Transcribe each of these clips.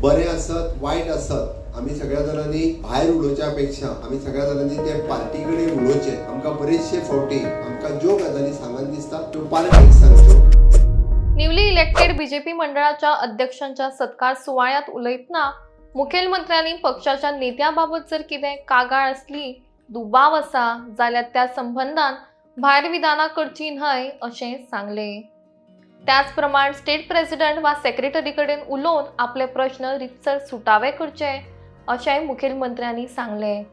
बरे असत वाईट असत आम्ही सगळ्या जणांनी भायर उडोवच्या पेक्षा आम्ही सगळ्या जणांनी ते पार्टी कडेन उडोवचे। आमकां बरेचशे फावटी आमकां ज्यो गजाली सांगन दिसता त्यो पार्टीक सांगच्यो। न्यूली इलेक्टेड बीजेपी मंडळाच्या अध्यक्षांच्या सत्कार सुवाळ्यात उलयतना मुखेलमंत्र्यांनी पक्षाच्या नेत्याबाबत जर कितें कागाळ असली दुबाव आसा जाल्यार त्या संबंधान भायर विधानां करची न्हय अशें सांगलें। त्याच प्रमाण स्टेट प्रेसिडेंट वा सेक्रेटरी कडेन उलोवन आपले प्रश्न रितसर सुटावे करचे अशेंय मुखेलमंत्र्यांनी सांगलें।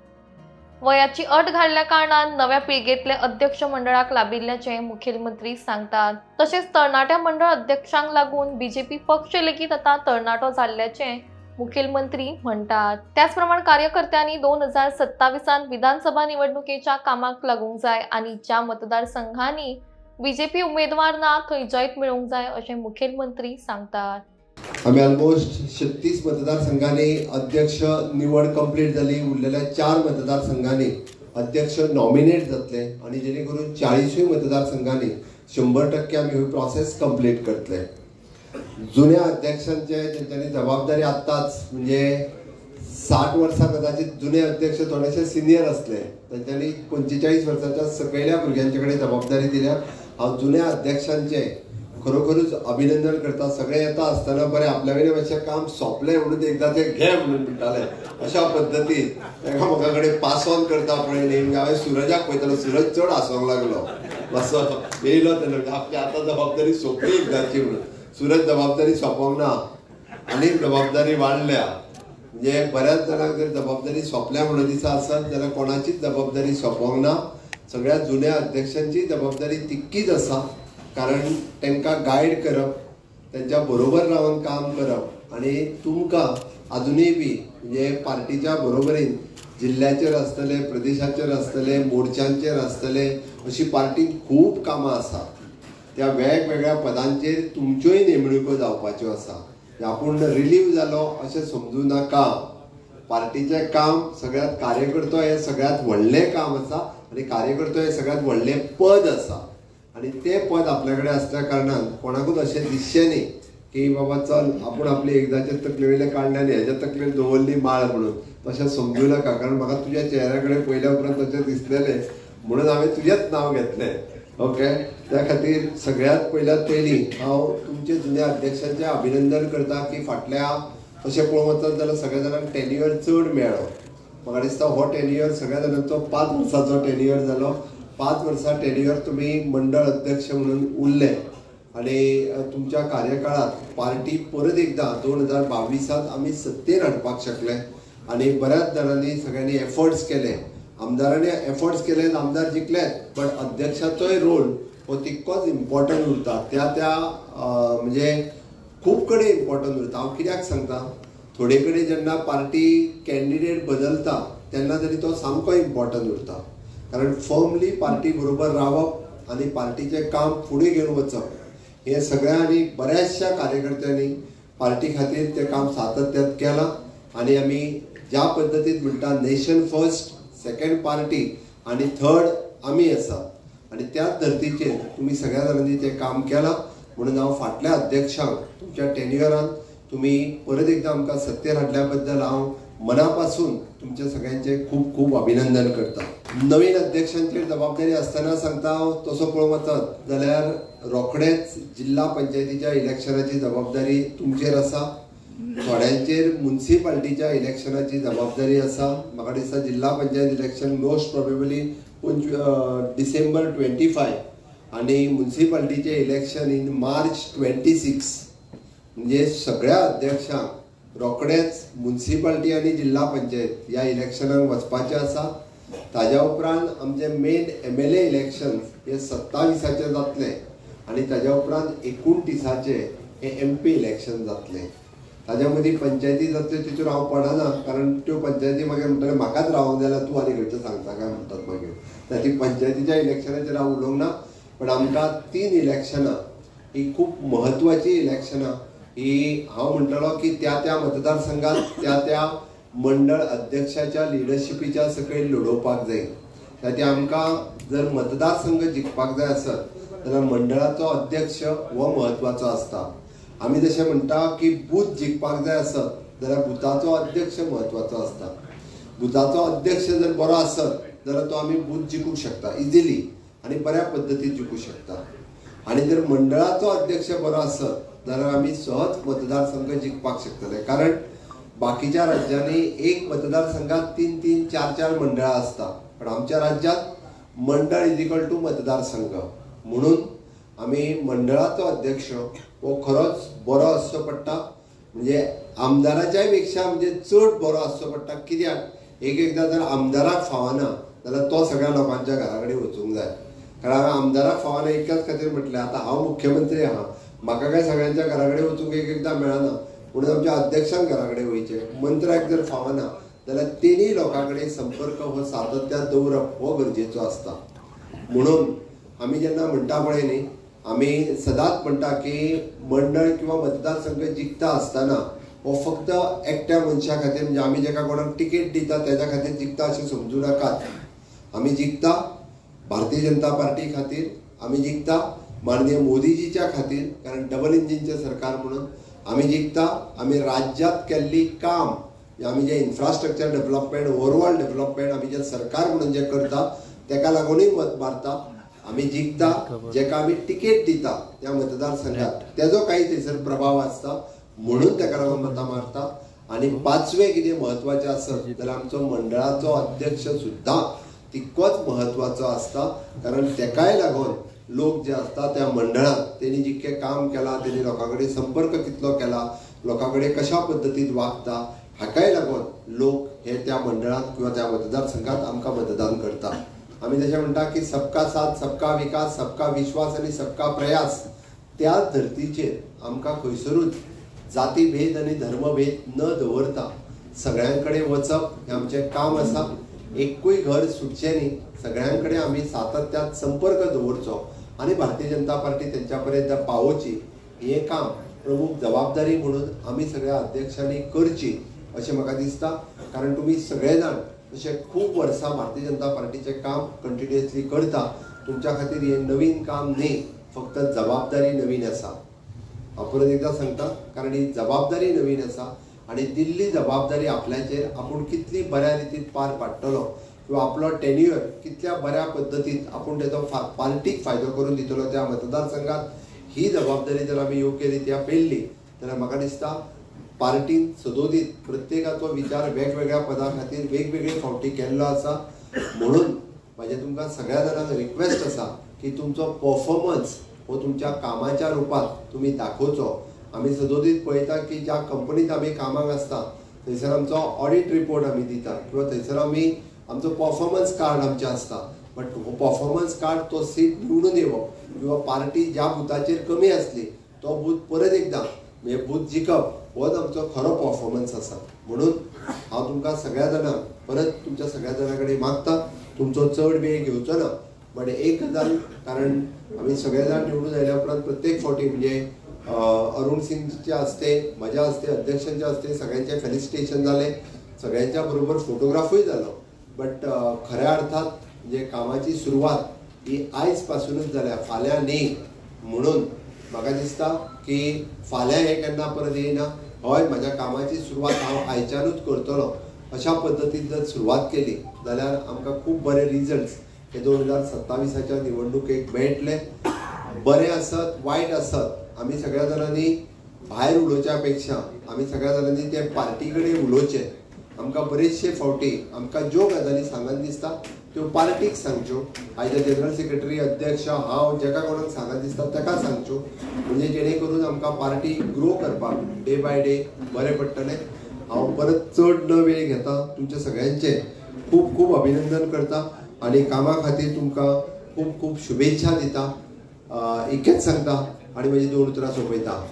वयाची अट घाल्ल्या कारणान नव्या पिळगेंतले अध्यक्ष मंडळाक लाबिल्ल्याचें मुखेलमंत्री सांगतात। तशेंच तरणाट्या मंडळ अध्यक्षांक लागून बीजेपी पक्ष लेगीत आतां तरणाटो जाल्ल्याचें मुखेलमंत्री म्हणतात। त्याच प्रमाण कार्यकर्त्यांनी 2027 विधानसभा निवडणुकेच्या कामाक लागूंक जाय आनी ज्या मतदारसंघांनी बीजेपी उमेदवार ना थंय जैत मेळोवंक जाय अशें मुखेलमंत्री सांगतात। आम्ही ऑलमोस्ट 36 मतदारसंघांनी अध्यक्ष निवड कंप्लीट जाली। उरलेल्या 4 मतदारसंघांनी अध्यक्ष नॉमिनेट जातले आणि जेणे करून 40 मतदारसंघांनी 100% आम्ही ही प्रोसेस कंप्लीट करतले। जुन्या अध्यक्षांचे त्यांच्यानी जबाबदारी आताच म्हणजे 60 वर्सां कदाचित जुने अध्यक्ष थोडेसे सिनियर असले त्यांच्यानी 45 वर्सांच्या सकयल्या भुरग्यांचे कडेन जबाबदारी दिल्या। हांव जुन्या अध्यक्षांचे खरोखरूच अभिनंदन करता। सगळे येता आसतना बरें आपल्या कडेन मातशें काम सोंपलें म्हणून एकदां ते घे म्हणून म्हणटाले अशा पद्दतीन ताका म्हाका कडेन पास ऑन करता पळय न्ही हांवें सुरजाक पळयतालो सूरज चड हांसोंक लागलो मातसो येयलो तेन्ना आपली आतां जबाबदारी सोंपली एकदांची म्हणून। सूरज जबाबदारी सोंपोंक ना आनी जबाबदारी वाडल्या म्हणजे बऱ्याच जाणांक जर जबाबदारी सोंपल्या म्हणून दिसा आसत जाल्यार कोणाचीच जबाबदारी सोंपोंक ना। सगळ्या जुन्या अध्यक्षांची जबाबदारी तितकीच आसा कारण तांकां गायड करप त्यांच्या बरोबर रावन काम करप आणि तुमकां अजुनूय बी म्हणजे पार्टीच्या बरोबरीन जिल्ल्याचेर आसतले प्रदेशाचेर आसतले मोर्चांचेर आसतले अशी पार्टीन खूब कामां आसा। त्या वेगवेगळ्या पदांचेर तुमच्योय नेमणुको जावपाच्यो आसा। आपूण रिलीव जालो अशें समजू नाका। पार्टीचें काम सगळ्यात कार्यकर्तो हे सगळ्यात व्हडलें काम आसा आणि कार्यकर्तो हे सगळ्यात व्हडलें पद आसा आणि ते पद आपल्याकडे असल्या कारणान कोणाकूच अशें दिसचें न्ही की बाबा चल आपूण आपली एकदांचे तकले वयले काडले आनी हेज्या तकलेर दवरली माळ म्हणून तशें समजू नाका। कारण म्हाका तुज्या चेहऱ्या कडेन पयल्या उपरांत तशें दिसलेलें म्हणून हांवें तुजेंच नांव घेतलें। ओके त्या खातीर सगळ्यात पयल्यात पयलीं हांव तुमचे जुन्या अध्यक्षांचें अभिनंदन करता की फाटल्या तशें पळोवंक वचत जाल्यार सगळ्या जाणांक टेन्युअर चड मेळ्ळो। म्हाका दिसता हो टेन्युअर सगळ्या जाणांचो 5 वर्सांचो टेन्युअर जालो। 5 वर्सां टेन्युअर तुमी मंडळ अध्यक्ष म्हणून उरले आणि तुमच्या कार्यकाळात पार्टी परत एकदा 2022 आमी सत्तेर हाडपाक शकले आणि बऱ्याच जाणांनी सगळ्यांनी एफर्ट्स केले। आमदारांनी एफर्ट्स केले आमदार जिखलेत बट अध्यक्षाचोय रोल हो तितकोच इम्पॉर्टंट उरता। त्या म्हणजे खूब कडेन इम्पॉर्टंट उरता। हांव कित्याक सांगता थोडे कडेन जेन्ना पार्टी कॅन्डिडेट बदलता तेन्ना तरी तो सामको इम्पॉर्टंट उरता कारण फर्मली पार्टी बरोबर रावप आणि पार्टीचें काम फुडें घेवन वचप हे सगळ्यांनी बऱ्याचशा कार्यकर्त्यांनी पार्टी खातीर तें काम सातत्यात केलां आणि आमी ज्या पद्दतीन म्हणटा नेशन फर्स्ट सेकंड पार्टी आणि थर्ड आमी आसा आणि त्याच धर्तीचेर तुमी सगळ्या जाणांनी तें काम केलां म्हणून हांव फाटल्या अध्यक्षांक तुमच्या टेन्युअरान तुमी परत एकदा आमकां सत्तेर हाडल्या बद्दल हांव मनापासून तुमच्या सगळ्यांचे खूब खूब अभिनंदन करता। नवीन अध्यक्षांचेर जबाबदारी आसतना सांगता हांव तसो पळोवंक वचत जाल्यार रोखडेच जिल्हा पंचायतीच्या इलेक्शनाची जबाबदारी तुमचेर आसा। थोड्यांचेर म्युनिसिपालिटीच्या इलेक्शनाची जबाबदारी आसा। म्हाका दिसता जिल्हा panchayat election most probably December 25 आणि म्युनिसिपालिटीचे इलेक्शन इन मार्च 26 म्हणजे सगळ्या अध्यक्षांक रोखडेच म्युनिसिपालिटी आणि जिल्हा पंचायत ह्या इलेक्शनाक वचपाचें आसा। ताज्या उपरांत आमचे मेन MLA इलेक्शन हे 27 जातले आणि ताज्या उपरांत 29 हे MP इलेक्शन जातले। ताज्या मदीं पंचायती जातल्यो तितूर हांव पडना कारण त्यो पंचायती मागीर म्हणटले म्हाकाच रावूंक जाल्यार तूं आनी खंयचें सांगता काय म्हणटात मागीर ती पंचायतीच्या इलेक्शनाचेर हांव उलोवंक ना। पण आमकां 3 इलेक्शनां ही खूब म्हत्वाची इलेक्शनां ही हांव म्हणटलो की त्या मतदारसंघात त्या मंडळ अध्यक्षाच्या लिडरशिपीच्या सकयल लडोवपाक जाय। त्या आमकां जर मतदारसंघ जिखपाक जाय आसत जाल्यार मंडळाचो अध्यक्ष हो म्हत्वाचो आसता। आम्ही जशें म्हणटा की बूथ जिखपाक जाय आसत जाल्यार बुथाचो अध्यक्ष म्हत्वाचो आसता. बुथाचो अध्यक्ष जर बरो आसत जाल्यार तो आमी बूथ जिखूंक शकता इजिली आनी बऱ्या पद्दतीन जिखूंक शकता. आनी जर मंडळाचो अध्यक्ष बरो आसत जाल्यार आमी सहज मतदारसंघ जिखपाक शकतले. कारण बाकीच्या राज्यांनी एक मतदारसंघात 3-3, 4-4 मंडळां असतात, पण आमच्या राज्यात मंडळ इज इक्वल टू मतदारसंघ. म्हणून आमी मंडळाचो अध्यक्ष हो खरोच बरो आसचो पडटा. म्हणजे आमदाराच्याय पेक्षा म्हणजे चड बरो आसचो पडटा. कित्याक एकदां जर आमदाराक फावना जाल्यार तो सगळ्या लोकांच्या घरा कडेन वचूंक जाय. कारण हांवें आमदाराक फावना एकाच खातीर म्हटलें, आतां हांव मुख्यमंत्री आहा, म्हाका काय सगळ्यांच्या घरा कडेन वचूंक एकदां मेळना, म्हणून आमच्या अध्यक्षांक घरा कडेन वयचें. मंत्र्याक जर फावना जाल्यार तेनी लोकां कडेन संपर्क हो सातत्यान दवरप हो गरजेचो आसता. म्हणून आमी जेन्ना म्हणटा पळय न्ही, आमी सदांच म्हणटा की मंडळ किंवा मतदारसंघ जिखता आसतना हो फक्त एकट्या मनशा खातीर, म्हणजे आमी जेका कोणाक तिकेट दिता तेज्या खातीर जिखता अशें समजू नाकात. आमी जिखता भारतीय जनता पार्टी खातीर, आमी जिखता माननीय मोदीजीच्या खातीर, कारण डबल इंजिनचें सरकार म्हणून आमी जिखता. आमी राज्यांत केल्ली काम, आमी जे इन्फ्रास्ट्रक्चर डेव्हलपमेंट, ओवरऑल डेव्हलपमेंट आमी जे सरकार म्हणून जे करता तेका लागूनय मत मारता. आमी जिखता जेका आमी तिकेट दिता त्या मतदारसंघात तेजो काही थंयसर प्रभाव आसता, म्हणून तेका लागून मतां मारता. आनी पांचवें कितें म्हत्वाचें आसत जाल्यार आमचो मंडळाचो अध्यक्ष सुद्दां तितकोच म्हत्वाचो आसता. कारण तेकाय लागून लोक जे आसता त्या मंडळात तेणी जितकें काम केलां, तेणी लोकां कडेन संपर्क कितलो केला, लोकां कडेन कशा पद्दतीन वागता, हाकाय लागून लोक हे त्या मंडळात किंवा त्या मतदारसंघात आमकां मतदान करता. आमी तशें म्हणटा की सबका साथ, सबका विकास, सबका विश्वास आनी सबका प्रयास. त्या धर्तीचेर आमकां खंयसरूच जातीभेद आनी धर्मभेद न दवरता सगळ्यां कडेन वचप हें आमचें काम आसा. एकूय घर सुटचें न्ही, सगळ्यां कडेन आमी सातत्यान संपर्क दवरचो आनी भारतीय जनता पार्टी तेंच्या पर्यंत पावोवची हें काम प्रमुख जबाबदारी म्हणून आमी सगळ्या अध्यक्षांनी करची अशें म्हाका दिसता. कारण तुमी सगळे जाण अशें खूब वर्सां भारतीय जनता पार्टीचें काम कंटिन्युअसली करता. तुमच्या खातीर हें नवीन काम न्ही, फक्त जबाबदारी नवीन आसा. हांव परत एकदां सांगता, कारण ही जबाबदारी नवीन आसा आनी दिल्ली जबाबदारी आपल्याचेर आपूण कितली बऱ्या रितीन पार पाडटलो किंवा आपलो टेन्युअर कितल्या बऱ्या पद्दतीन आपूण तेजो पार्टीक फायदो करून दितलो त्या मतदारसंघात, ही जबाबदारी जर आमी योग्य रित्या पेलली जाल्यार म्हाका दिसता पार्टीन सदोदीत प्रत्येकाचो विचार वेगवेगळ्या पदा खातीर वेगवेगळे फावटी केल्लो आसा. म्हणून म्हाजें तुमकां सगळ्या जाणांक रिक्वेस्ट आसा की तुमचो परफॉर्मन्स हो तुमच्या कामाच्या रुपात तुमी दाखोवचो. आमी सदोदीत पळयता की ज्या कंपनीत आमी कामाक आसता थंयसर आमचो ऑडिट रिपोर्ट आमी दिता किंवा थंयसर आमी आमचो परफॉर्मन्स कार्ड आमचें आसता. बट हो परफॉर्मन्स कार्ड तो सीट निवडून येवप किंवा पार्टी ज्या बुथाचेर कमी आसली तो बूथ परत एकदां म्हणजे बूथ जिखप होच आमचो खरो परफॉर्मन्स आसा. म्हणून हांव तुमकां सगळ्या जाणांक परत तुमच्या सगळ्या जाणां कडेन मागता तुमचो चड वेळ घेवचो ना. बट एक गजाल, कारण आमी सगळे जाण निवडून आयल्या उपरांत प्रत्येक फावटी म्हणजे अरुण सिंगच्या हस्ते, म्हज्या हस्ते, अध्यक्षांच्या हस्ते सगळ्यांचे फेलिसिटेशन जाले, सगळ्यांच्या बरोबर फोटोग्राफूय जालो. बट खऱ्या अर्थात म्हणजे कामाची सुरवात ही आयज पासूनच जाल्या, फाल्यां न्ही. म्हणून म्हाका दिसता की फाल्यां हें केन्ना परत येयना. हय, म्हाज्या कामाची सुरवात हांव आयच्यानूच करतलो अशा पद्दतीन जर सुरवात केली जाल्यार आमकां खूब बरे रिजल्ट्स हे 2027च्या निवडणुकेक मेळटले. बरें आसत वायट आसत, आमी सगळ्या जाणांनी भायर उलोवच्या पेक्षा आमी सगळ्या जाणांनी ते पार्टी कडेन उलोवचें. आमकां बरेचशे फावटी आमकां ज्यो गजाली सांगन दिसता त्यो पार्टीक सांगच्यो. आयज जनरल सेक्रेटरी, अध्यक्ष, हांव जेका कोणाक सांगन दिसता ताका सांगच्यो, म्हणजे जेणे करून आमकां पार्टी ग्रो करपाक डे बाय डे बरें पडटलें. हांव परत चड न वेळ घेता, तुमच्या सगळ्यांचे खूब खूब अभिनंदन करता आनी कामा खातीर तुमकां खूब खूब शुभेच्छा दिता. इतकेंच सांगता आनी म्हजी 2 उतरां सोंपयता.